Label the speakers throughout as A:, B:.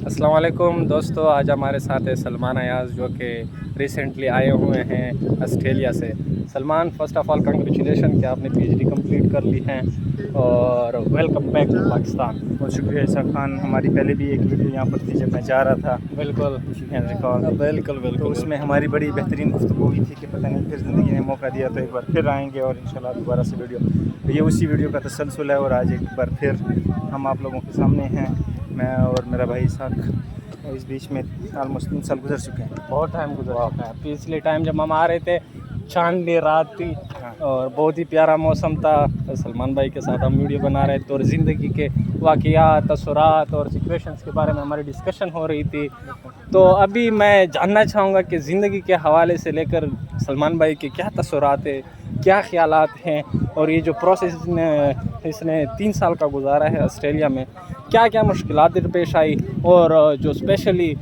A: السلام علیکم دوستو، آج ہمارے ساتھ ہے سلمان ایاز جو کہ ریسنٹلی آئے ہوئے ہیں آسٹریلیا سے۔ Salman, first of all congratulation کہ آپ نے پی ایچ ڈی کمپلیٹ کر لی ہیں اور ویلکم بیک ٹو پاکستان۔
B: بہت شکریہ اسحاق خان، ہماری پہلے بھی ایک ویڈیو یہاں پر تھی جب میں جا رہا تھا،
A: بالکل بالکل
B: تو اس میں ہماری بڑی بہترین گفتگو ہوئی تھی کہ پتہ نہیں پھر زندگی نے موقع دیا تو ایک بار پھر آئیں گے اور انشاءاللہ دوبارہ سے ویڈیو، تو یہ اسی ویڈیو کا تسلسل ہے اور آج ایک بار پھر ہم آپ لوگوں کے سامنے ہیں، میں اور میرا بھائی اسحاق۔ اس بیچ میں آلموسٹ 3 سال گزر چکے ہیں،
A: بہت ٹائم گزر چکا ہے۔ پچھلے ٹائم جب ہم آ رہے تھے چاندنی رات تھی اور بہت ہی پیارا موسم تھا، سلمان بھائی کے ساتھ ہم ویڈیو بنا رہے تھے اور زندگی کے واقعات، تاثرات اور سچویشنز کے بارے میں ہماری ڈسکشن ہو رہی تھی۔ تو ابھی میں جاننا چاہوں گا کہ زندگی کے حوالے سے لے کر سلمان بھائی کے کیا تاثرات ہیں، کیا خیالات ہیں، اور یہ جو پروسیس اس نے 3 سال کا گزارا ہے آسٹریلیا میں، کیا کیا مشکلات درپیش آئی، اور جو اسپیشلی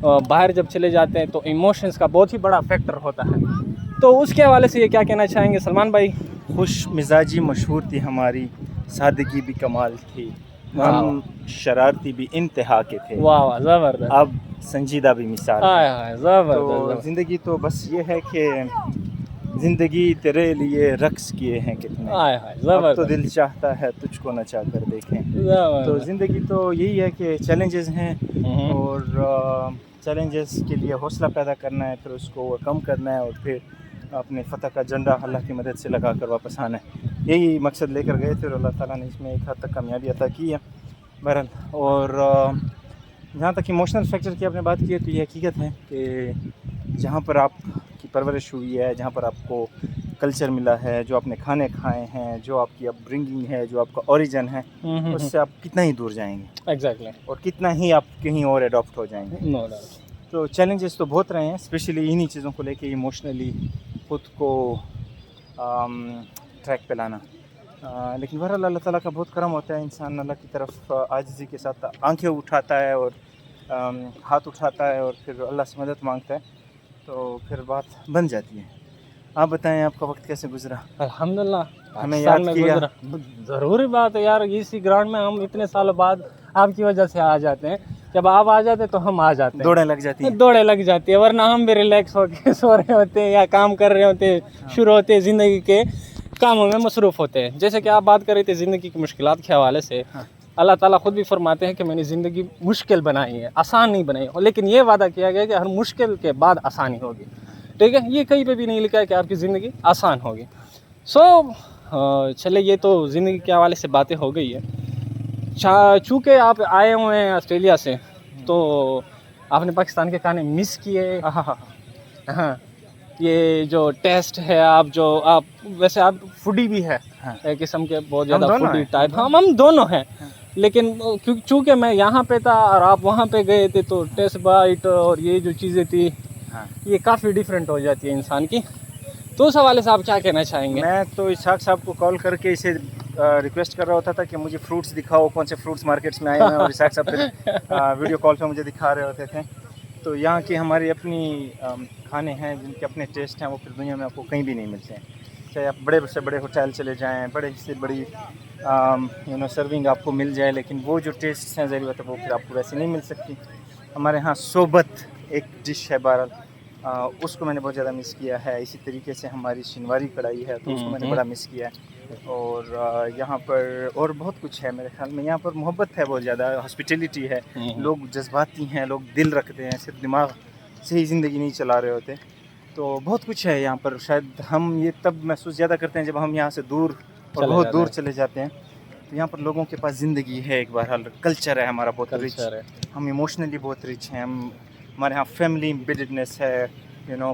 A: باہر جب چلے جاتے ہیں تو ایموشنز کا بہت ہی بڑا فیکٹر ہوتا ہے، تو اس کے حوالے سے یہ کیا کہنا چاہیں گے سلمان بھائی؟
B: خوش مزاجی مشہور تھی ہماری، سادگی بھی کمال تھی، ہم شرارتی بھی انتہا کے تھے،
A: واہ واہ، زبردست،
B: اب سنجیدہ بھی مثال
A: ہائے
B: ہے۔
A: ہائے،
B: تو
A: زبردست۔
B: زندگی تو بس یہ ہے کہ زندگی تیرے لیے رقص کیے ہیں کتنے،
A: ہائے ہائے،
B: اب تو
A: زبردست،
B: دل چاہتا ہے تجھ کو نچا کر دیکھیں۔ تو
A: زبردست۔
B: زندگی تو یہی ہے کہ چیلنجز ہیں اور چیلنجز کے لیے حوصلہ پیدا کرنا ہے، پھر اس کو اوور کم کرنا ہے اور پھر اپنے فتح کا جھنڈا اللہ کی مدد سے لگا کر واپس آنا ہے۔ یہی مقصد لے کر گئے تھے اور اللہ تعالیٰ نے اس میں ایک حد تک کامیابی عطا کی ہے بہرحال۔ اور جہاں تک ایموشنل فیکٹر کی آپ نے بات کی ہے تو یہ حقیقت ہے کہ جہاں پر آپ کی پرورش ہوئی ہے، جہاں پر آپ کو کلچر ملا ہے، جو آپ نے کھانے کھائے ہیں، جو آپ کی اپ برنگنگ ہے، جو آپ کا اوریجن ہے، اس سے آپ کتنا ہی دور جائیں گے
A: ایگزیکٹلی،
B: اور کتنا ہی آپ کہیں اور اڈاپٹ ہو جائیں گے۔
A: No doubt.
B: تو چیلنجز تو بہت رہے ہیں، اسپیشلی انہی چیزوں کو لے کے ایموشنلی خود کو ٹریک پہ لانا، لیکن بہرحال اللہ تعالیٰ کا بہت کرم ہوتا ہے، انسان اللہ کی طرف عاجزی کے ساتھ آنکھیں اٹھاتا ہے اور ہاتھ اٹھاتا ہے اور پھر اللہ سے مدد مانگتا ہے تو پھر بات بن جاتی ہے۔ آپ بتائیں آپ کا وقت کیسے گزرا؟
A: الحمدللہ
B: ہمیں
A: پاکستان
B: یاد
A: میں
B: کیا،
A: گزرا، ضروری بات ہے یار، اسی گراؤنڈ میں ہم اتنے سالوں بعد آپ کی وجہ سے آ جاتے ہیں، جب آپ آ جاتے ہیں تو ہم آ جاتے ہیں،
B: دوڑیں لگ جاتی ہیں۔
A: دوڑیں لگ جاتی ہے، ورنہ ہم بھی ریلیکس ہو کے سو رہے ہوتے ہیں یا کام کر رہے ہوتے ہیں، شروع ہوتے ہیں زندگی کے کاموں میں مصروف ہوتے ہیں۔ جیسے کہ آپ بات کر رہے تھے زندگی کی مشکلات کے حوالے سے، اللہ تعالیٰ خود بھی فرماتے ہیں کہ میں نے زندگی مشکل بنائی ہے، آسان نہیں بنائی ہے، لیکن یہ وعدہ کیا گیا کہ ہر مشکل کے بعد آسانی ہوگی، ٹھیک ہے؟ یہ کہیں پہ بھی نہیں لکھا ہے کہ آپ کی زندگی آسان ہوگی۔ چلے، یہ تو زندگی کے حوالے سے باتیں ہو گئی ہے۔ چونکہ آپ آئے ہوئے ہیں آسٹریلیا سے تو آپ نے پاکستان کے کھانے مس کیے؟ ہاں، یہ جو ٹیسٹ ہے، آپ ویسے آپ فوڈی بھی ہے، ایک قسم کے بہت زیادہ فوڈی ٹائپ، ہم دونوں ہیں، لیکن چونکہ میں یہاں پہ تھا اور آپ وہاں پہ گئے تھے تو ٹیسٹ بائٹ اور یہ جو چیزیں تھی یہ کافی ڈیفرنٹ ہو جاتی ہے انسان کی، تو اس حوالے سے آپ کیا کہنا چاہیں گے؟
B: میں تو اسحاق صاحب کو کال کر کے اسے ریکویسٹ کر رہا ہوتا تھا کہ مجھے فروٹس دکھاؤ، کون سے فروٹس مارکیٹس میں آئے ہوئے ہیں، اور اسحاق صاحب پھر ویڈیو کال پہ مجھے دکھا رہے ہوتے تھے۔ تو یہاں کی ہماری اپنی کھانے ہیں جن کے اپنے ٹیسٹ ہیں، وہ پھر دنیا میں آپ کو کہیں بھی نہیں ملتے ہیں، چاہے آپ بڑے سے بڑے ہوٹل چلے جائیں، بڑے سے بڑی سرونگ آپ کو مل جائے، لیکن وہ جو ٹیسٹ ہیں ظاہر بات ہے وہ پھر آپ کو ویسے نہیں مل سکتی۔ ہمارے ہاں صحبت ایک ڈش ہے بہرحال، اس کو میں نے بہت زیادہ مس کیا ہے، اسی طریقے سے ہماری شنواری کڑھائی ہے تو اس کو میں نے بڑا مس کیا ہے، اور یہاں پر اور بہت کچھ ہے میرے خیال میں، یہاں پر محبت ہے بہت زیادہ، ہاسپٹیلٹی ہے، لوگ جذباتی ہیں، لوگ دل رکھتے ہیں، صرف دماغ سے ہی زندگی نہیں چلا رہے ہوتے، تو بہت کچھ ہے یہاں پر۔ شاید ہم یہ تب محسوس زیادہ کرتے ہیں جب ہم یہاں سے دور اور بہت دور چلے جاتے ہیں، تو یہاں پر لوگوں کے پاس زندگی ہے، ایک بہرحال کلچر ہے ہمارا بہت رچ، ہم ایموشنلی بہت رچ ہیں، ہمارے ہاں فیملی امبیڈڈنس ہے،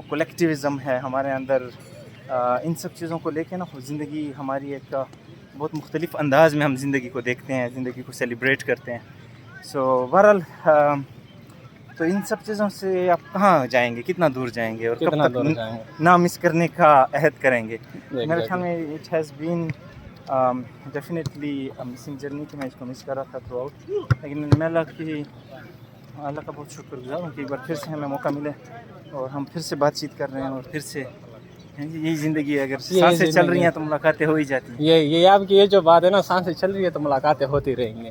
B: کولیکٹیوزم ہے ہمارے اندر، ان سب چیزوں کو لے کے نا زندگی ہماری ایک بہت مختلف انداز میں ہم زندگی کو دیکھتے ہیں، زندگی کو سیلیبریٹ کرتے ہیں۔ سو بہرحال تو ان سب چیزوں سے آپ کہاں جائیں گے، کتنا دور جائیں گے اور کب تک نہ مس کرنے کا عہد کریں گے؟ میرے خیال میں it has been definitely missing journey کہ میں اس کو مس کر رہا تھا تھرو آؤٹ، لیکن میں اللہ کا بہت شکر گزار ہوں کہ ایک بار پھر سے ہمیں موقع ملے اور ہم پھر سے بات چیت کر رہے ہیں، اور پھر سے یہی زندگی ہے، اگر سانسیں چل رہی ہیں تو ملاقاتیں ہو ہی جاتی ہیں۔
A: یہ آپ کی یہ جو بات ہے نا، سانسیں چل رہی ہے تو ملاقاتیں ہوتی رہیں گے،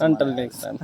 A: Until next time.